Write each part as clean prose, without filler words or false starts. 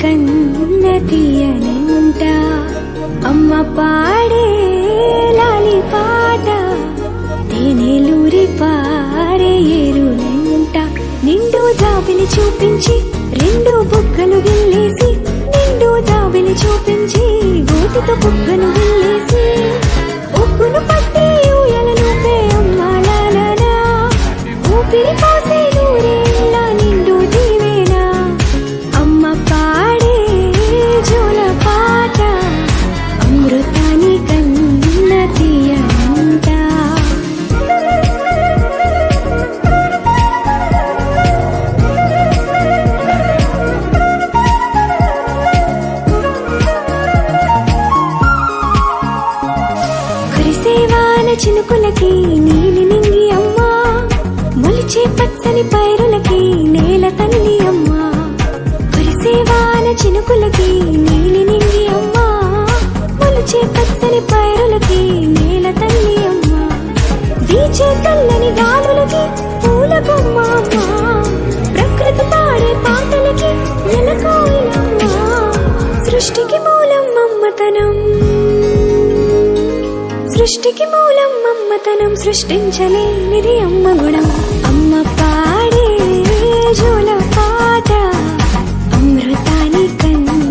కన్న తీయనంట అమ్మ పాడే లాలి పాట తేనెలూరి పారే ఏరునంట నిండు జాబిలి చూపించి రెండు బుగ్గలు గిల్లేసి నిండు జాబిలి చూపించి గోటితో బుగ్గను గిల్లేసి ఉప్పును పట్టి ఊయలనుపే అమ్మాలనా ఊపిరి కాసే నూరేళ్ళ నిండు దీవేనా అమ్మ పాడే జోల పాట అమృతాని కన్న తీయంట కురిసేవాన చినుకులకి నీలి నింగి అమ్మా మొలిచే పచ్చని పైరులకి నేల తల్లి అమ్మా కురిసేవాన చినుకులకి నీలి నింగి అమ్మా మొలిచే పచ్చని పైరులకి నేల తల్లి అమ్మా వీచే చల్లని గాలులకి పూల బొమ్మ అమ్మా ప్రకృతి పాడే పాటలకి నెలకోయిలమ్మా సృష్టికి మూలం మమ్మతనం సృష్టికి మూలం మమ్మతనం సృష్టించలేనిది అమ్మ గుణం అమ్మ పాడే జోల పాట అమృతాని కన్న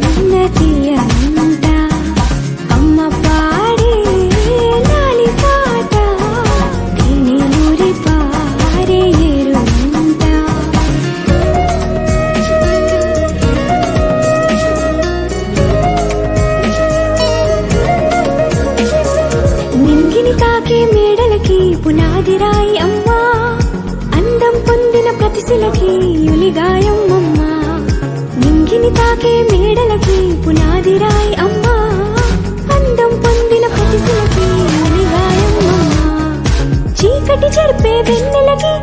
తీయంట అమ్మ పాడే లాలి పాట తేనెలూరి పారే ఏరునంట నింగిని తాకే మేడలకి పునాదిరాయి అమ్మా అందం పొందిన ప్రతిశిలకి యులిగాయం అమ్మా నింగిని తాకే మేడలకి పునాదిరాయి అమ్మా అందం పొందిన ప్రతిశిలకి యులిగాయం అమ్మా చీకటి చెరిపే వెన్నెలకి